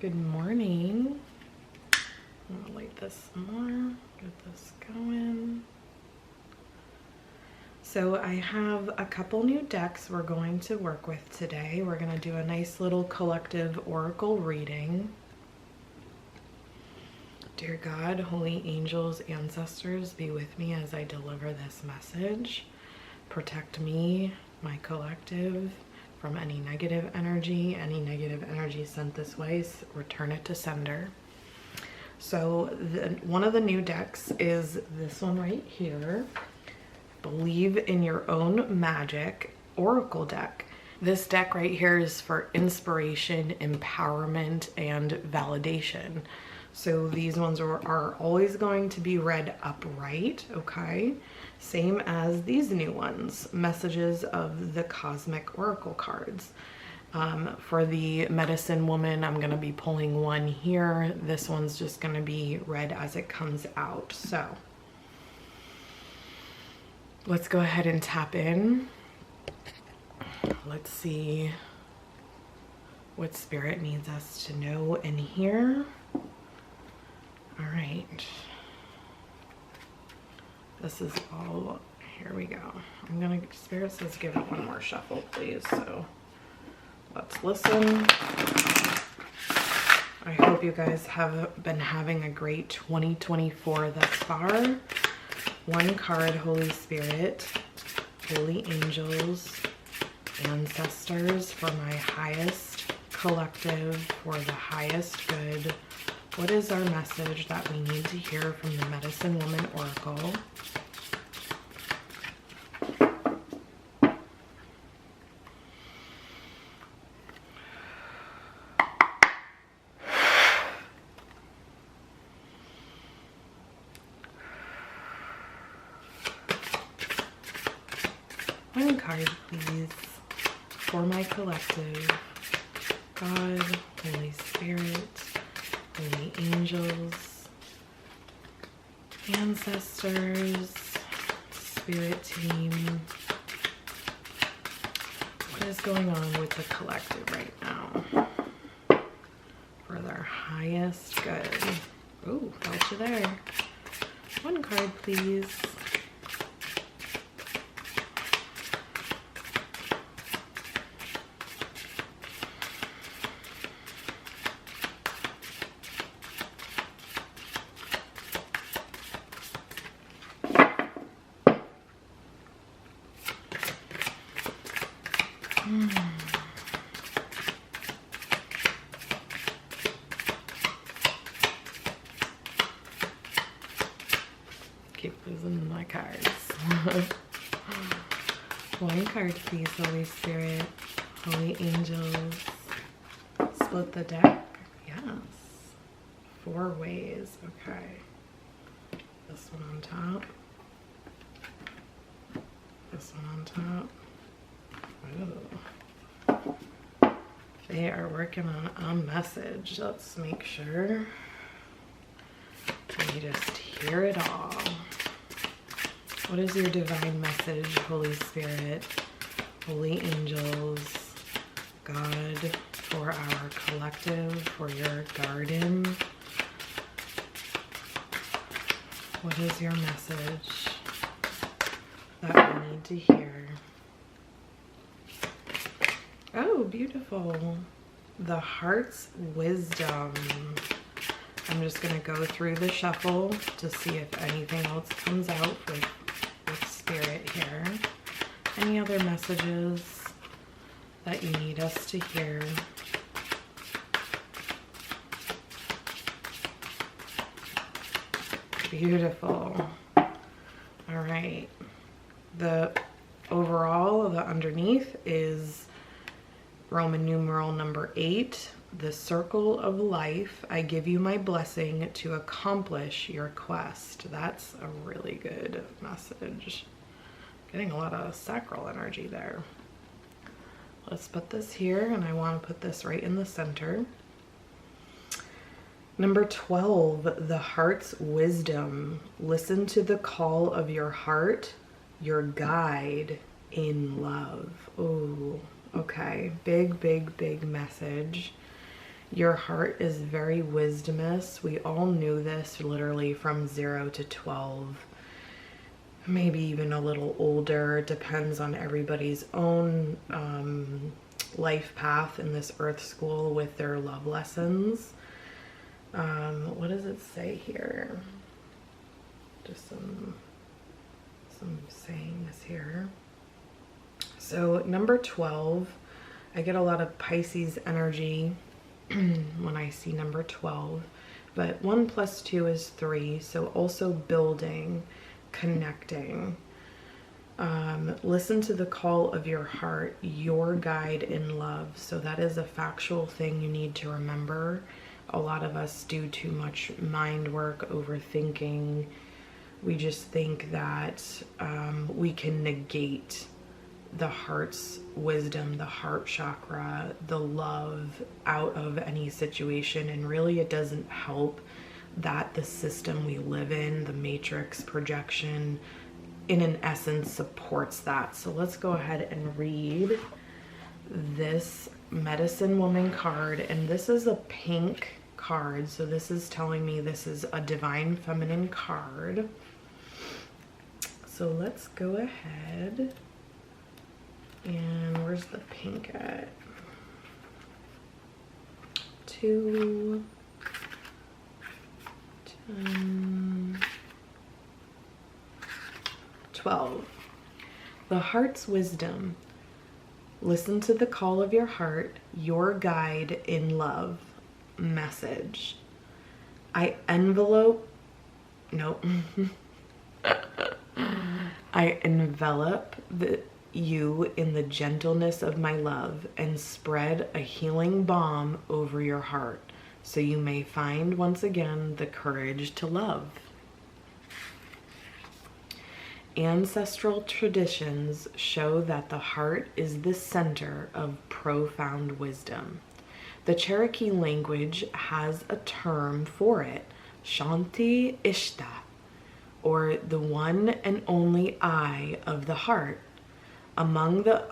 Good morning. I'm gonna light this some more, get this going. So I have a couple new decks we're going to work with today. We're gonna do a nice little collective oracle reading. Dear God, holy angels, ancestors, be with me as I deliver this message. Protect me, my collective, from any negative energy sent this way, return it to sender. So one of the new decks is this one right here, Believe in Your Own Magic Oracle deck. This deck right here is for inspiration, empowerment, and validation. So these ones are always going to be read upright, okay? Same as these new ones, messages of the cosmic oracle cards. For the medicine woman, I'm going to be pulling one here. This one's just going to be read as it comes out. So let's go ahead and tap in. Let's see what spirit needs us to know and hear. All right. This is all, here we go. Spirit says give it one more shuffle, please. So let's listen. I hope you guys have been having a great 2024 thus far. One card, Holy Spirit, holy angels, ancestors, for my highest collective, for the highest good. What is our message that we need to hear from the Medicine Woman Oracle? One card, please, for my collective. God, Holy Spirit, holy angels, ancestors, spirit team. What is going on with the collective right now? For their highest good. Ooh, felt you there. One card, please. Keep losing my cards. One card, please, Holy Spirit, holy angels. Split the deck. Yes. 4 ways. Okay. This one on top. This one on top. Oh. They are working on a message. Let's make sure we just hear it all. What is your divine message, Holy Spirit, holy angels, God, for our collective, for your garden? What is your message that we need to hear? Oh, beautiful. The heart's wisdom. I'm just going to go through the shuffle to see if anything else comes out with spirit here. Any other messages that you need us to hear? Beautiful. All right. The overall, the underneath is Roman numeral number 8, the circle of life. I give you my blessing to accomplish your quest. That's a really good message. Getting a lot of sacral energy there. Let's put this here, and I want to put this right in the center. Number 12, the heart's wisdom. Listen to the call of your heart, your guide in love. Oh, okay. Big, big, big message. Your heart is very wisdomous. We all knew this literally from 0 to 12, maybe even a little older. It depends on everybody's own life path in this earth school with their love lessons. What does it say here? Just some sayings here. So number 12, I get a lot of Pisces energy when I see number 12, but 1 + 2 is 3. So also building, connecting. Listen to the call of your heart, your guide in love. So that is a factual thing you need to remember. A lot of us do too much mind work, overthinking. We just think that we can negate the heart's wisdom, the heart chakra, the love out of any situation. And really it doesn't help that the system we live in, the matrix projection, in an essence supports that. So let's go ahead and read this medicine woman card. And this is a pink card. So this is telling me this is a divine feminine card. So let's go ahead. And where's the pink at? 2, 10, 12. The heart's wisdom. Listen to the call of your heart, your guide in love. Message. I envelop you in the gentleness of my love and spread a healing balm over your heart so you may find once again the courage to love. Ancestral traditions show that the heart is the center of profound wisdom. The Cherokee language has a term for it, Shanti Ishta, or the one and only eye of the heart. Among the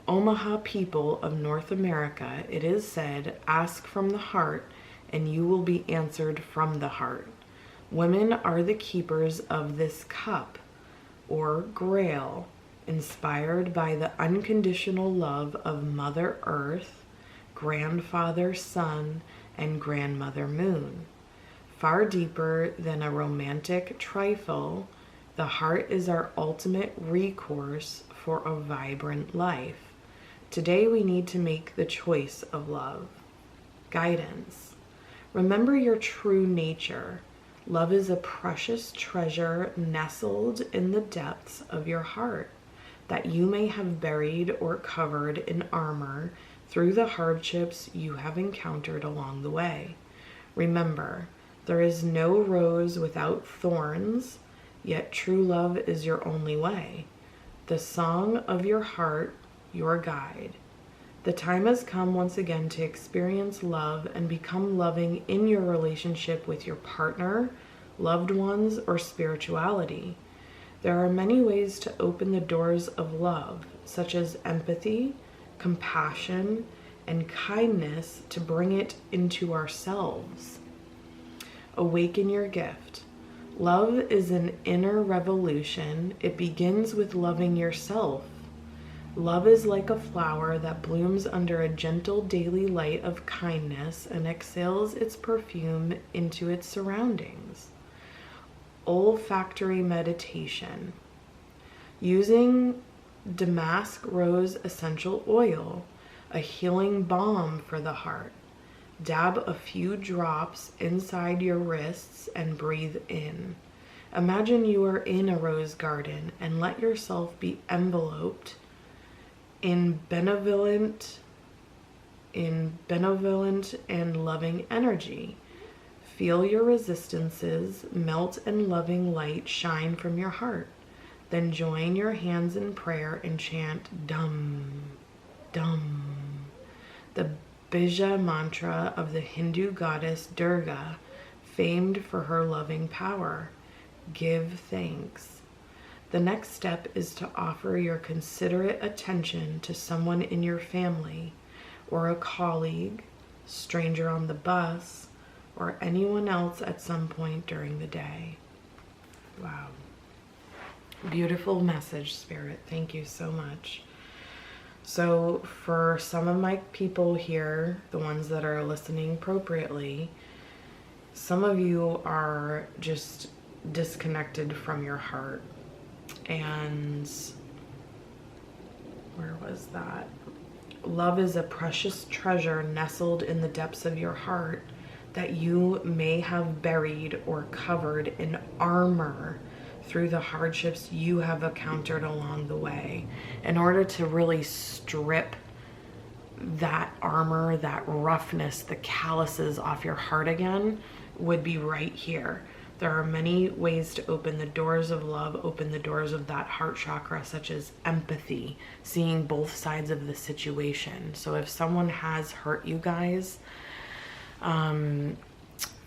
Omaha people of North America, it is said, ask from the heart and you will be answered from the heart. Women are the keepers of this cup, or grail, inspired by the unconditional love of Mother Earth, Grandfather Sun, and Grandmother Moon. Far deeper than a romantic trifle, the heart is our ultimate recourse for a vibrant life. Today we need to make the choice of love. Guidance. Remember your true nature. Love is a precious treasure nestled in the depths of your heart that you may have buried or covered in armor through the hardships you have encountered along the way. Remember, there is no rose without thorns, yet true love is your only way. The song of your heart, your guide. The time has come once again to experience love and become loving in your relationship with your partner, loved ones, or spirituality. There are many ways to open the doors of love, such as empathy, compassion, and kindness to bring it into ourselves. Awaken your gift. Love is an inner revolution. It begins with loving yourself. Love is like a flower that blooms under a gentle daily light of kindness and exhales its perfume into its surroundings. Olfactory meditation. Using damask rose essential oil, a healing balm for the heart. Dab a few drops inside your wrists and breathe in. Imagine you are in a rose garden and let yourself be enveloped in benevolent and loving energy. Feel your resistances melt and loving light shine from your heart. Then join your hands in prayer and chant Dum, Dum, the Bija mantra of the Hindu goddess Durga, famed for her loving power. Give thanks. The next step is to offer your considerate attention to someone in your family or a colleague, stranger on the bus, or anyone else at some point during the day. Wow. Beautiful message, Spirit. Thank you so much. So for some of my people here, the ones that are listening appropriately, some of you are just disconnected from your heart. And where was that? Love is a precious treasure nestled in the depths of your heart that you may have buried or covered in armor through the hardships you have encountered along the way. In order to really strip that armor, that roughness, the calluses off your heart again, would be right here. There are many ways to open the doors of love, open the doors of that heart chakra, such as empathy, seeing both sides of the situation. So if someone has hurt you guys,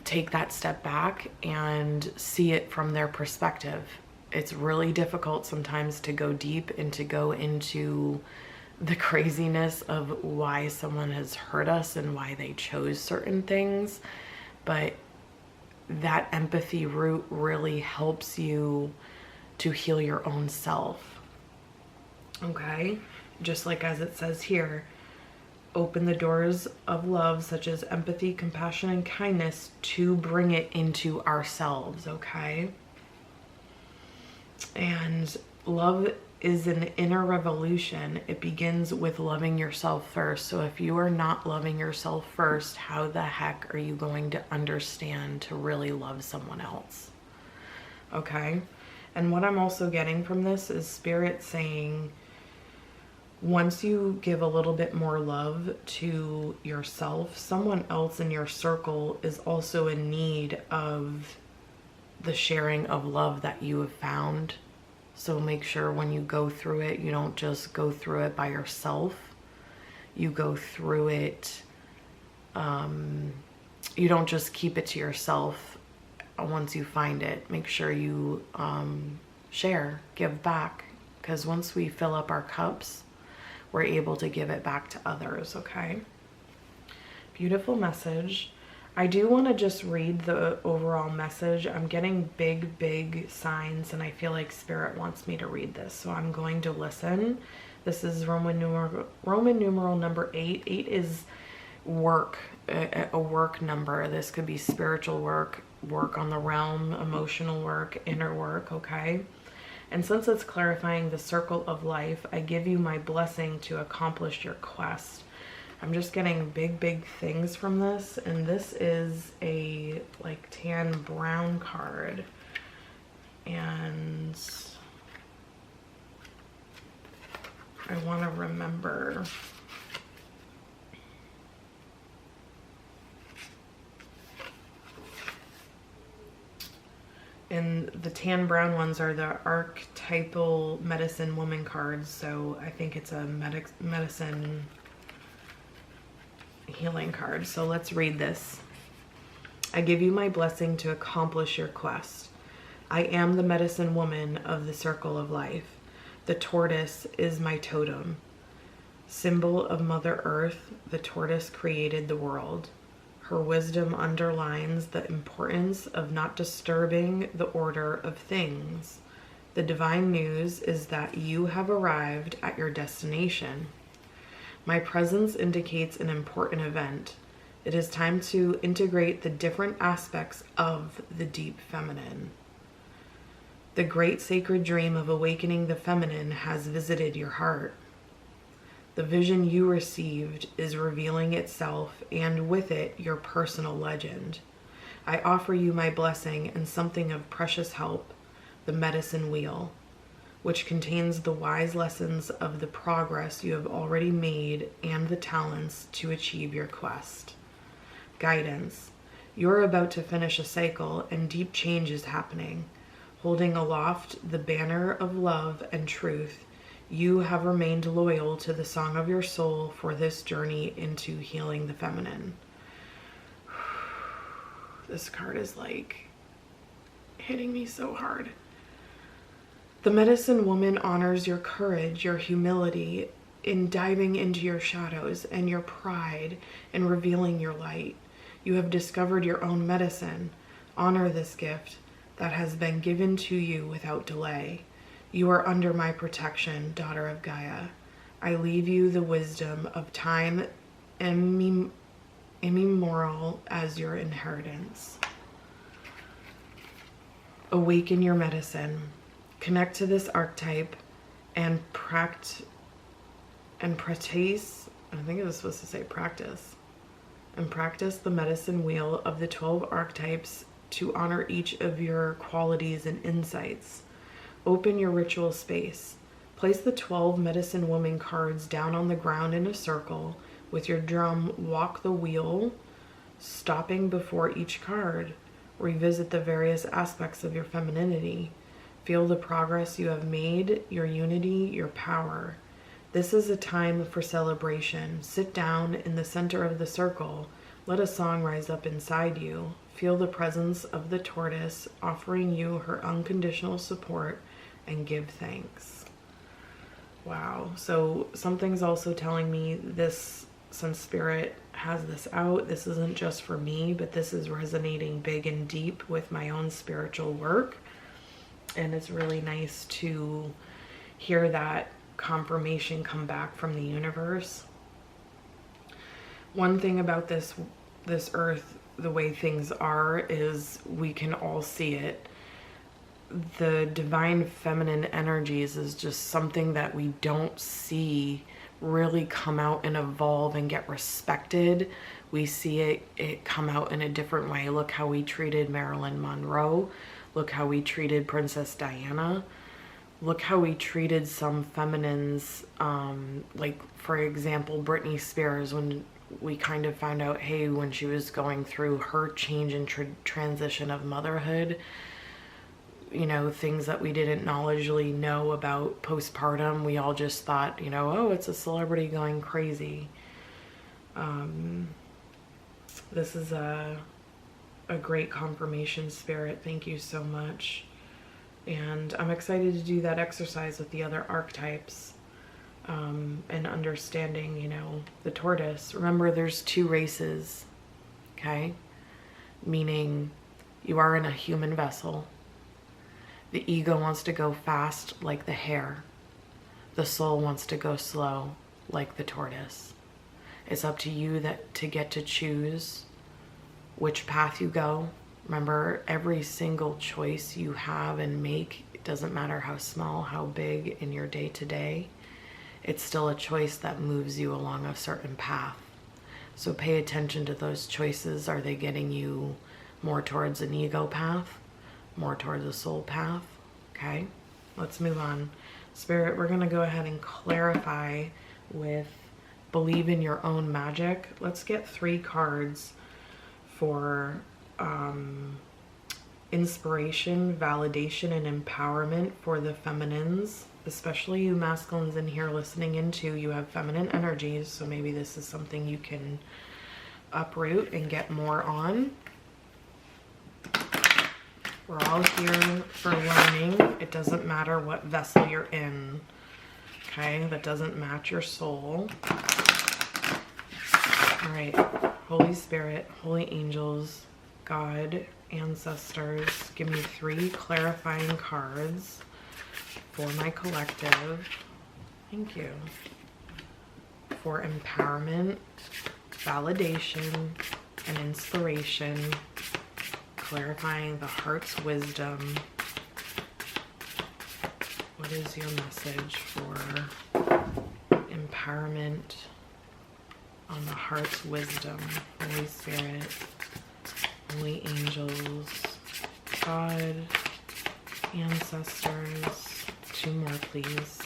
take that step back and see it from their perspective. It's really difficult sometimes to go deep and to go into the craziness of why someone has hurt us and why they chose certain things. But that empathy root really helps you to heal your own self. Okay? Just like as it says here, open the doors of love, such as empathy, compassion, and kindness, to bring it into ourselves, okay? And love is an inner revolution. It begins with loving yourself first. So if you are not loving yourself first, how the heck are you going to understand to really love someone else? Okay? And what I'm also getting from this is Spirit saying, once you give a little bit more love to yourself, someone else in your circle is also in need of the sharing of love that you have found. So make sure when you go through it, you don't just go through it by yourself. You go through it, you don't just keep it to yourself once you find it. Make sure you share, give back. Because once we fill up our cups, we're able to give it back to others, okay? Beautiful message. I do want to just read the overall message. I'm getting big signs, and I feel like Spirit wants me to read this, so I'm going to listen. This is Roman numeral number 8. 8 is work, a work number. This could be spiritual work, work on the realm, emotional work, inner work, okay? And since it's clarifying the circle of life, I give you my blessing to accomplish your quest. I'm just getting big things from this. And this is a like tan brown card. And I want to remember. And the tan brown ones are the archetypal medicine woman cards. So I think it's a medicine healing card. So let's read this. I give you my blessing to accomplish your quest. I am the medicine woman of the circle of life. The tortoise is my totem. Symbol of Mother Earth, the tortoise created the world. Her wisdom underlines the importance of not disturbing the order of things. The divine news is that you have arrived at your destination. My presence indicates an important event. It is time to integrate the different aspects of the deep feminine. The great sacred dream of awakening the feminine has visited your heart. The vision you received is revealing itself, and with it, your personal legend. I offer you my blessing and something of precious help, the medicine wheel, which contains the wise lessons of the progress you have already made and the talents to achieve your quest. Guidance. You're about to finish a cycle, and deep change is happening. Holding aloft the banner of love and truth, you have remained loyal to the song of your soul for this journey into healing the feminine. This card is like hitting me so hard. The medicine woman honors your courage, your humility, in diving into your shadows and your pride and revealing your light. You have discovered your own medicine. Honor this gift that has been given to you without delay. You are under my protection, daughter of Gaia. I leave you the wisdom of time immemorial as your inheritance. Awaken your medicine. Connect to this archetype and practice. I think it was supposed to say practice. And practice the medicine wheel of the 12 archetypes to honor each of your qualities and insights. Open your ritual space. Place the 12 medicine woman cards down on the ground in a circle. With your drum, walk the wheel, stopping before each card. Revisit the various aspects of your femininity. Feel the progress you have made, your unity, your power. This is a time for celebration. Sit down in the center of the circle. Let a song rise up inside you. Feel the presence of the tortoise offering you her unconditional support, and give thanks. Wow. So something's also telling me this, since Spirit has this out, this isn't just for me, but this is resonating big and deep with my own spiritual work. And it's really nice to hear that confirmation come back from the universe. One thing about this earth, the way things are, is we can all see it. The divine feminine energies is just something that we don't see really come out and evolve and get respected. We see it come out in a different way. Look how we treated Marilyn Monroe. Look how we treated Princess Diana. Look how we treated some feminines, like for example Britney Spears, when we kind of found out, hey, when she was going through her change and transition of motherhood, you know, things that we didn't knowledgeably know about postpartum, we all just thought, you know, oh, it's a celebrity going crazy. This is a great confirmation, Spirit. Thank you so much. And I'm excited to do that exercise with the other archetypes, and understanding, you know, the tortoise. Remember, there's 2 races, okay? Meaning you are in a human vessel. The ego wants to go fast like the hare. The soul wants to go slow like the tortoise. It's up to you to get to choose which path you go. Remember, every single choice you have and make, it doesn't matter how small, how big in your day-to-day, it's still a choice that moves you along a certain path. So pay attention to those choices. Are they getting you more towards an ego path? More towards a soul path? Okay, let's move on. Spirit, we're going to go ahead and clarify with believe in your own magic. Let's get 3 cards for inspiration, validation, and empowerment for the feminines, especially you masculines in here listening into. You have feminine energies, so maybe this is something you can uproot and get more on. We're all here for learning. It doesn't matter what vessel you're in, okay? That doesn't match your soul. All right, Holy Spirit, holy angels, God, ancestors, give me 3 clarifying cards for my collective. Thank you. For empowerment, validation, and inspiration. Clarifying the heart's wisdom. What is your message for empowerment on the heart's wisdom? Holy Spirit, holy angels, God, ancestors. 2 more, please.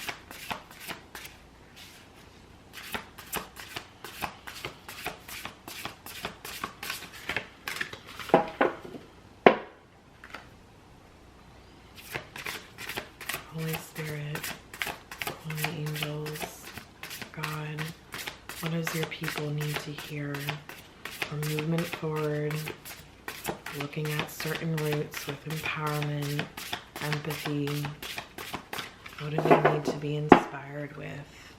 Holy Spirit, holy angels, God, what does your people need to hear for movement forward, looking at certain roots with empowerment, empathy? What do they need to be inspired with?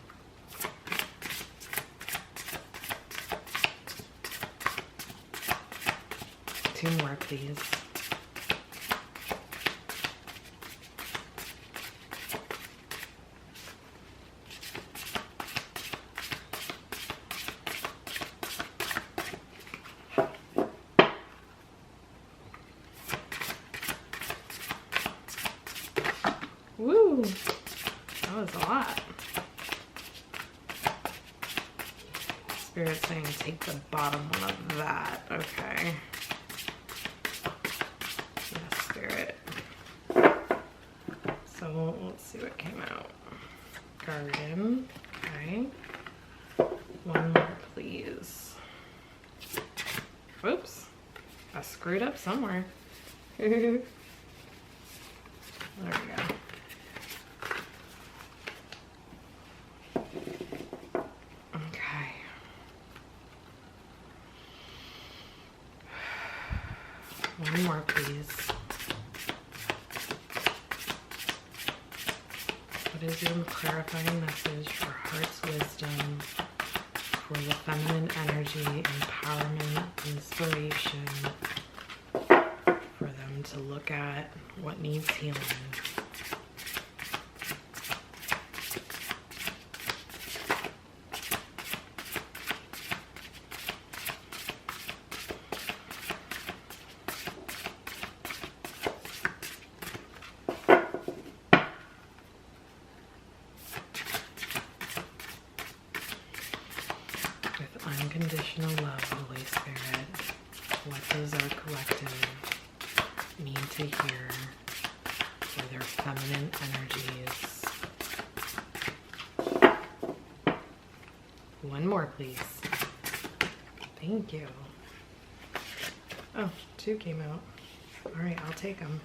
2 more, please. Woo! That was a lot. Spirit saying take the bottom one of that. Okay. Yes, Spirit. So let's see what came out. Garden. Okay. 1 more, please. Oops. I screwed up somewhere. There we go. Okay. One more, please. What is your clarifying message for heart's wisdom, for the feminine energy, empowerment, inspiration, for them to look at what needs healing? Unconditional love, Holy Spirit, what does our collective need to hear for their feminine energies? 1 more, please. Thank you. Oh, 2 came out. All right, I'll take them.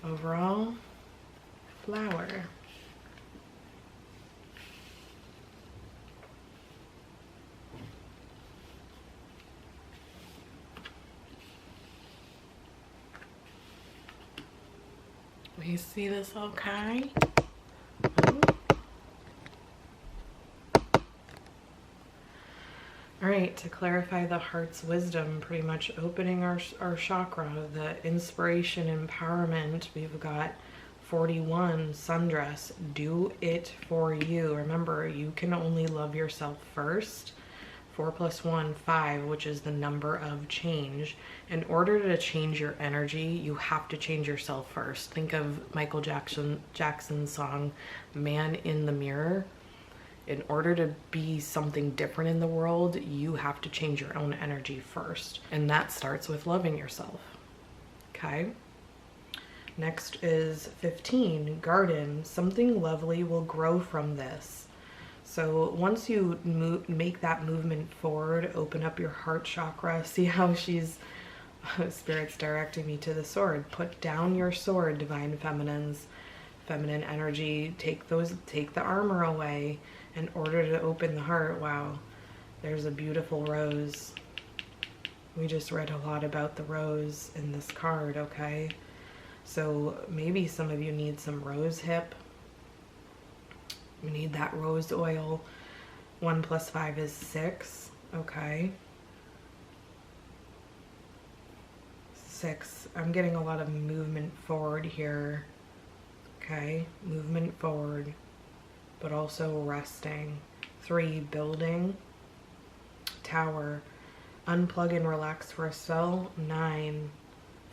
Overall, flower. You see this okay? All right, to clarify the heart's wisdom, pretty much opening our chakra, the inspiration, empowerment, we've got 41, sundress, do it for you. Remember, you can only love yourself first. 4 + 1, 5, which is the number of change. In order to change your energy, you have to change yourself first. Think of Michael Jackson's song, Man in the Mirror. In order to be something different in the world, you have to change your own energy first. And that starts with loving yourself. Okay? Next is 15, garden. Something lovely will grow from this. So once you make that movement forward, open up your heart chakra, see how Spirit's directing me to the sword. Put down your sword, divine feminines, feminine energy. Take the armor away in order to open the heart. Wow, there's a beautiful rose. We just read a lot about the rose in this card, okay? So maybe some of you need some rose hip. We need that rose oil. 1 + 5 is 6. Okay. 6. I'm getting a lot of movement forward here. Okay. Movement forward, but also resting. 3, building. Tower. Unplug and relax for a spell. 9,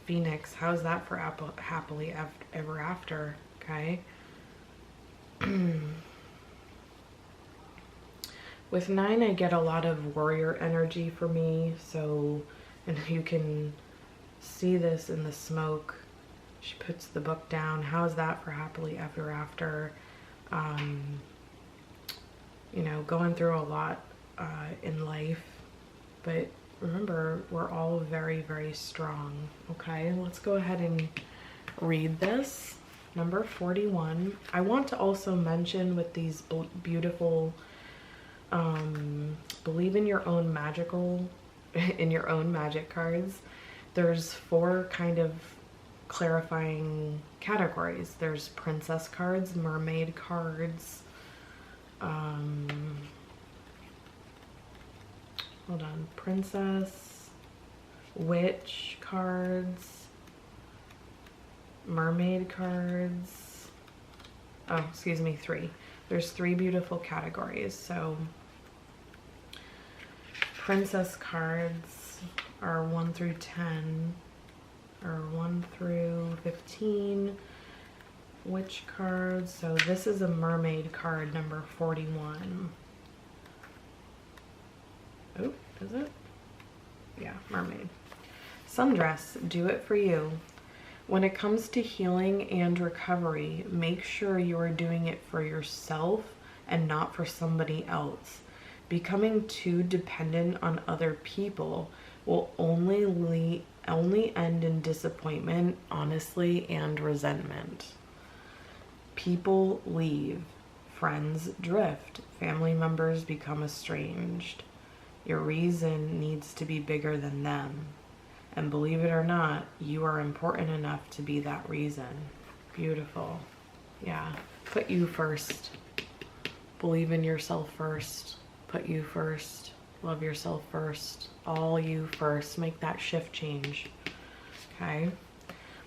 Phoenix. How's that for happily ever after? Okay. With 9, I get a lot of warrior energy for me. So, and you can see this in the smoke. She puts the book down. How's that for happily ever after? You know, going through a lot in life. But remember, we're all very, very strong. Okay, let's go ahead and read this. Number 41. I want to also mention with these beautiful believe in your own magic cards, there's 4 kind of clarifying categories. There's princess cards, mermaid cards, hold on, princess, witch cards, mermaid cards. Oh, excuse me, 3. There's 3 beautiful categories. So princess cards are 1 through 10, or 1 through 15. Witch cards, so this is a mermaid card, number 41. Oh, is it? Yeah, mermaid. Sundress, do it for you. When it comes to healing and recovery, make sure you are doing it for yourself and not for somebody else. Becoming too dependent on other people will only end in disappointment, honestly, and resentment. People leave, friends drift, family members become estranged. Your reason needs to be bigger than them. And believe it or not, you are important enough to be that reason. Beautiful. Yeah. Put you first. Believe in yourself first. Put you first. Love yourself first. All you first. Make that shift change. Okay.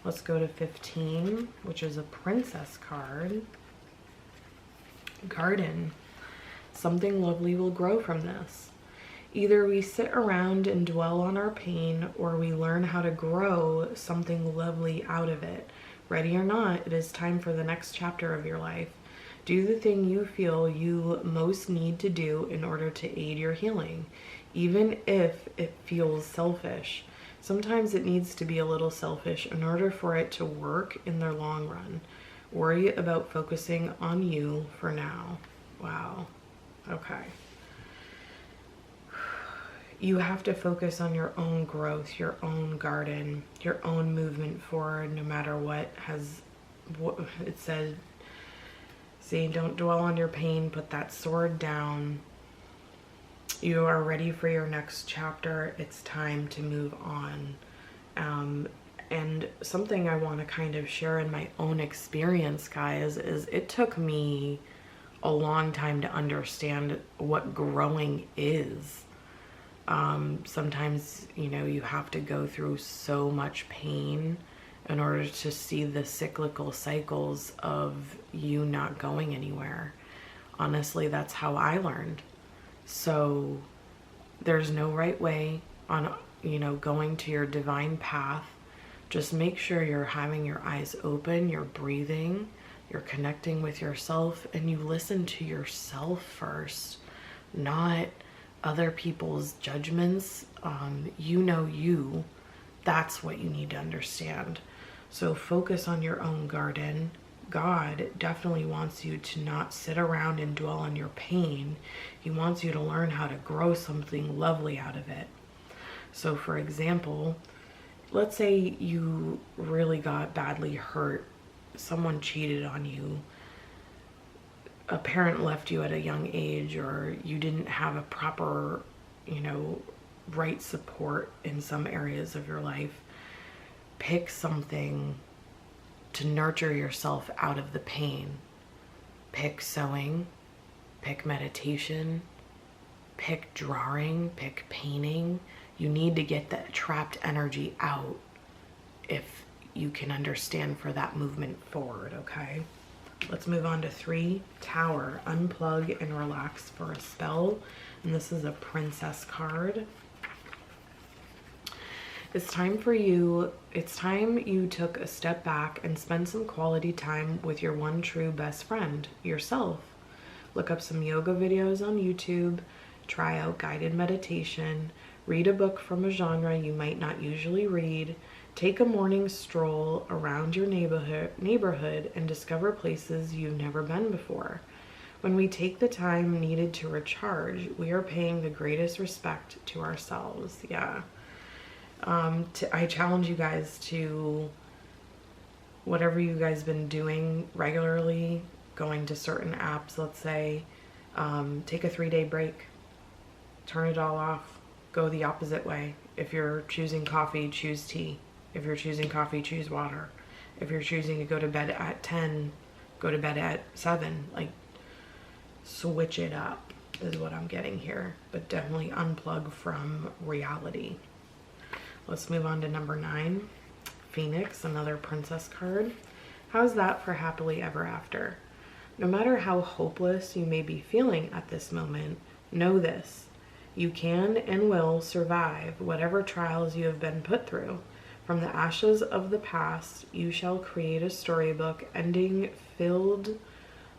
Let's go to 15, which is a princess card. Garden. Something lovely will grow from this. Either we sit around and dwell on our pain, or we learn how to grow something lovely out of it. Ready or not, it is time for the next chapter of your life. Do the thing you feel you most need to do in order to aid your healing, even if it feels selfish. Sometimes it needs to be a little selfish in order for it to work in the long run. Worry about focusing on you for now. Wow. Okay. You have to focus on your own growth, your own garden, your own movement forward, no matter what it said. See, don't dwell on your pain, put that sword down. You are ready for your next chapter. It's time to move on. And something I want to kind of share in my own experience, guys, is it took me a long time to understand what growing is. Sometimes, you have to go through so much pain in order to see the cyclical cycles of you not going anywhere. Honestly, that's how I learned. So there's no right way on, going to your divine path. Just make sure you're having your eyes open, you're breathing, you're connecting with yourself, and you listen to yourself first, not other people's judgments. You, that's what you need to understand. So focus on your own garden. God definitely wants you to not sit around and dwell on your pain. He wants you to learn how to grow something lovely out of it. So for example, let's say you really got badly hurt. Someone cheated on you. A parent left you at a young age, or you didn't have a proper, right support in some areas of your life. Pick something to nurture yourself out of the pain. Pick sewing, pick meditation, pick drawing, pick painting. You need to get that trapped energy out if you can understand for that movement forward, okay? Let's move on to 3, Tower. Unplug and relax for a spell. And this is a princess card. It's time you took a step back and spend some quality time with your one true best friend, yourself. Look up some yoga videos on YouTube, try out guided meditation, read a book from a genre you might not usually read, take a morning stroll around your neighborhood and discover places you've never been before. When we take the time needed to recharge, we are paying the greatest respect to ourselves. Yeah. I challenge you guys to, whatever you guys been doing regularly, going to certain apps, let's say, take a 3-day break, turn it all off, go the opposite way. If you're choosing coffee, choose tea. If you're choosing coffee, choose water. If you're choosing to go to bed at 10, go to bed at 7. Like, switch it up is what I'm getting here. But definitely unplug from reality. let's move on to number 9. Phoenix, another princess card. How's that for happily ever after? No matter how hopeless you may be feeling at this moment, know this: you can and will survive whatever trials you have been put through. From the ashes of the past, you shall create a storybook ending filled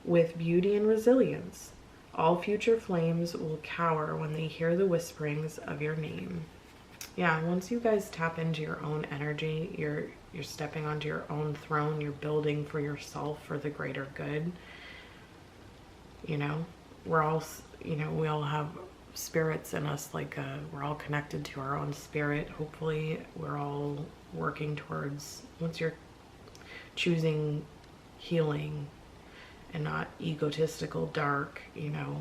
with beauty and resilience. All future flames will cower when they hear the whisperings of your name. Yeah, once you guys tap into your own energy, you're stepping onto your own throne, you're building for yourself for the greater good. You know, we're all, you know, we all have spirits in us, like we're all connected to our own spirit. Hopefully we're all working towards, once you're choosing healing and not egotistical dark, you know,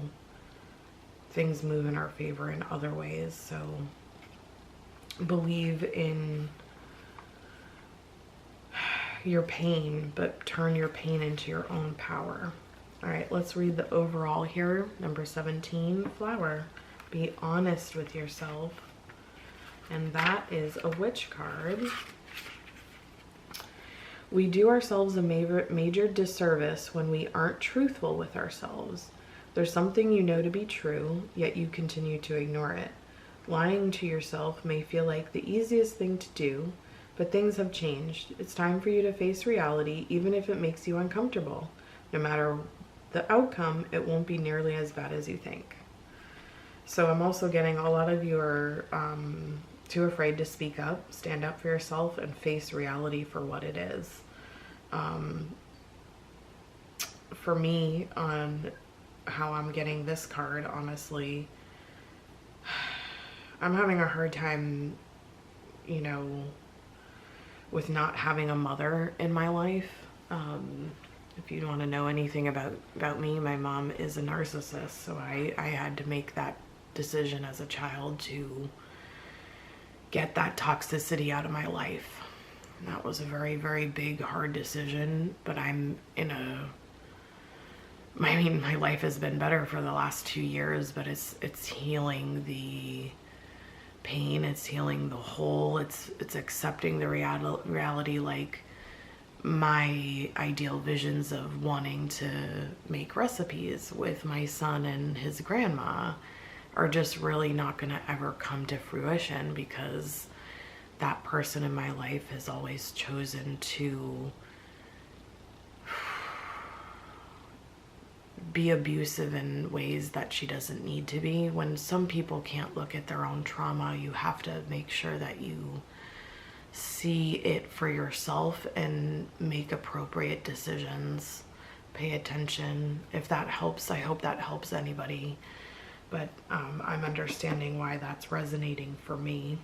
things move in our favor in other ways. So believe in your pain, but turn your pain into your own power. All right, let's read the overall here. Number 17, flower. Be honest with yourself. And that is a witch card. We do ourselves a major disservice when we aren't truthful with ourselves. There's something you know to be true, yet you continue to ignore it. Lying to yourself may feel like the easiest thing to do, but things have changed. It's time for you to face reality, even if it makes you uncomfortable. No matter the outcome, it won't be nearly as bad as you think. So I'm also getting a lot of you are too afraid to speak up, stand up for yourself, and face reality for what it is. For me, on how I'm getting this card, honestly, I'm having a hard time, you know, with not having a mother in my life. If you want to know anything about me, my mom is a narcissist, so I had to make that decision as a child to get that toxicity out of my life. And that was a very, very big, hard decision, but I'm in my life has been better for the last 2 years, but it's healing the pain, it's healing the hole, it's accepting the reality, like my ideal visions of wanting to make recipes with my son and his grandma are just really not going to ever come to fruition, because that person in my life has always chosen to be abusive in ways that she doesn't need to be. When some people can't look at their own trauma, you have to make sure that you see it for yourself and make appropriate decisions. Pay attention. If that helps, I hope that helps anybody. But I'm understanding why that's resonating for me.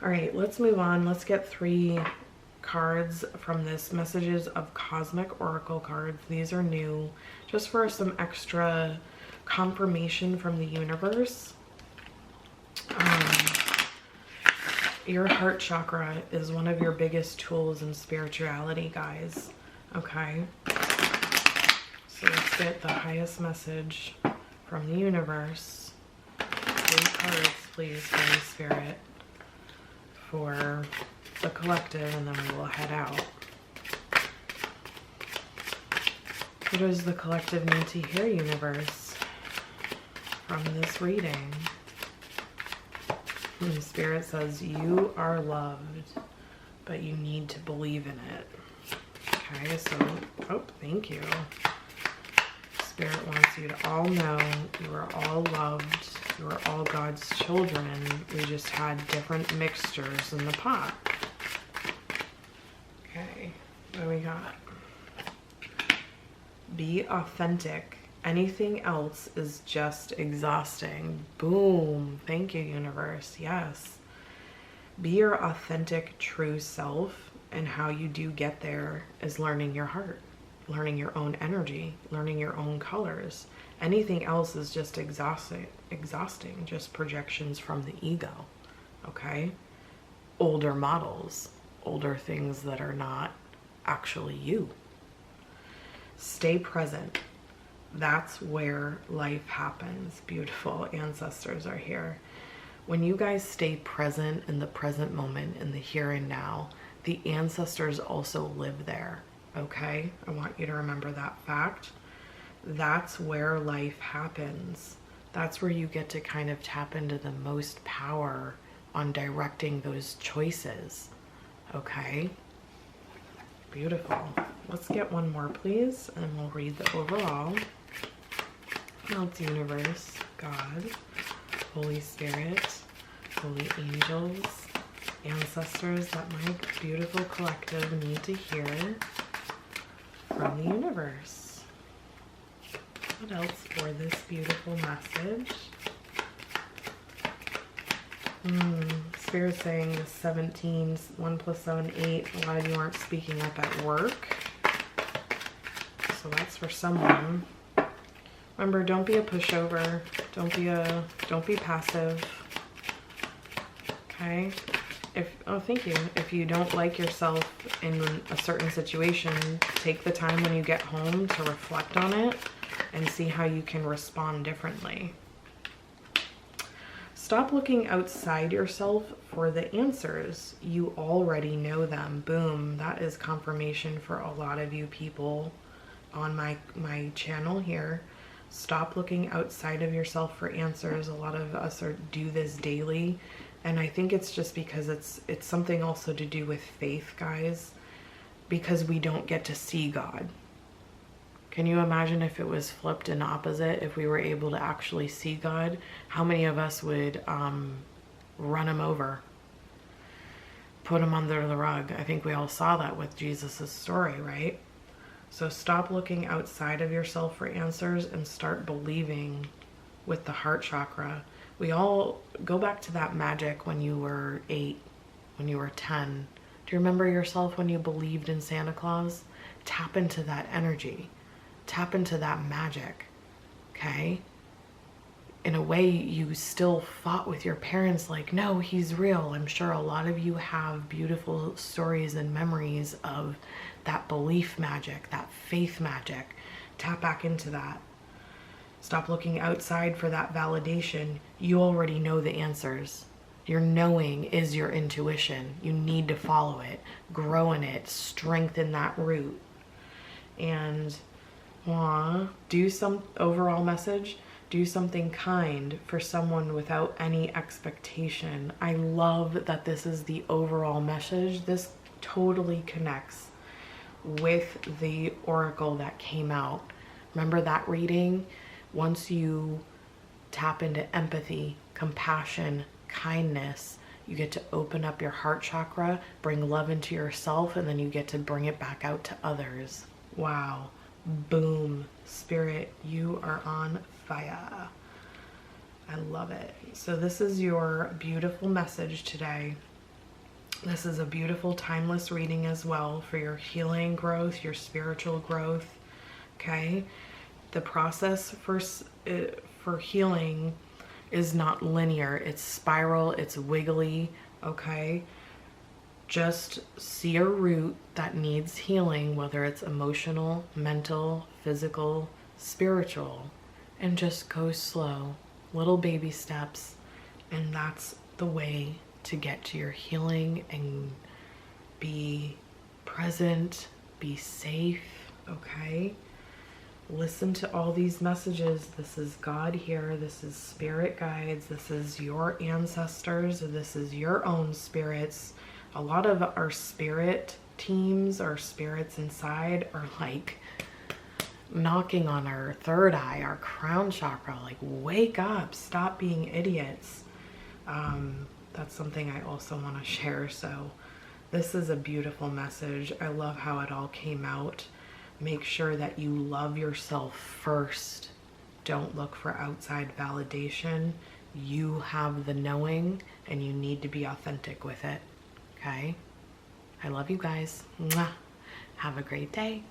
All right, let's move on. Let's get 3 cards from this Messages of Cosmic Oracle cards. These are new, just for some extra confirmation from the universe. Your heart chakra is one of your biggest tools in spirituality, guys. Okay? So let's get the highest message from the universe. 3 cards, please, Holy Spirit, for the collective, and then we will head out. What does the collective need to hear, universe, from this reading? And Spirit says you are loved, but you need to believe in it. Okay, so, oh, thank you. Spirit wants you to all know you are all loved. You are all God's children. We just had different mixtures in the pot. Okay, what do we got? Be authentic. Anything else is just exhausting. Boom. Thank you, universe. Yes. Be your authentic, true self, and how you do get there is learning your heart, learning your own energy, learning your own colors. Anything else is just exhausting, just projections from the ego, okay? Older models, older things that are not actually you. Stay present. That's where life happens. Beautiful ancestors are here. When you guys stay present in the present moment, in the here and now, the ancestors also live there, okay? I want you to remember that fact. That's where life happens. That's where you get to kind of tap into the most power on directing those choices, okay? Beautiful. Let's get one more, please, and we'll read the overall. It's universe, God, Holy Spirit, holy angels, ancestors that my beautiful collective need to hear from the universe. What else for this beautiful message? Spirit saying the 17, 1 + 7, 8. A lot of you aren't speaking up at work. So that's for someone. Remember, don't be a pushover. Don't be passive. Okay? Thank you. If you don't like yourself in a certain situation, take the time when you get home to reflect on it and see how you can respond differently. Stop looking outside yourself for the answers. You already know them. Boom. That is confirmation for a lot of you people on my channel here. Stop looking outside of yourself for answers. A lot of us do this daily. And I think it's just because it's something also to do with faith, guys, because we don't get to see God. Can you imagine if it was flipped and opposite, if we were able to actually see God? How many of us would run him over, put him under the rug? I think we all saw that with Jesus's story, right? So stop looking outside of yourself for answers and start believing with the heart chakra. We all go back to that magic when you were 8, when you were 10. Do you remember yourself when you believed in Santa Claus? Tap into that energy. Tap into that magic, okay? In a way, you still fought with your parents like, no, he's real. I'm sure a lot of you have beautiful stories and memories of that belief magic, that faith magic. Tap back into that. Stop looking outside for that validation. You already know the answers. Your knowing is your intuition. You need to follow it, grow in it, strengthen that root. And do some overall message. Do something kind for someone without any expectation. I love that this is the overall message. This totally connects with the oracle that came out. Remember that reading? Once you tap into empathy, compassion, kindness, you get to open up your heart chakra, bring love into yourself, and then you get to bring it back out to others. Wow. Boom. Spirit, you are on fire. I love it. So this is your beautiful message today. This is a beautiful timeless reading as well for your healing growth, your spiritual growth. Okay? The process for healing is not linear. It's spiral, it's wiggly, okay? Just see a root that needs healing, whether it's emotional, mental, physical, spiritual, and just go slow, little baby steps, and that's the way to get to your healing and be present, be safe, okay? Listen to all these messages. This is God here. This is spirit guides. This is your ancestors. This is your own spirits. A lot of our spirit teams, our spirits inside, are like knocking on our third eye, our crown chakra, like, wake up, stop being idiots. That's something I also want to share. So this is a beautiful message. I love how it all came out. Make sure that you love yourself first. Don't look for outside validation. You have the knowing and you need to be authentic with it. Okay? I love you guys. Mwah. Have a great day.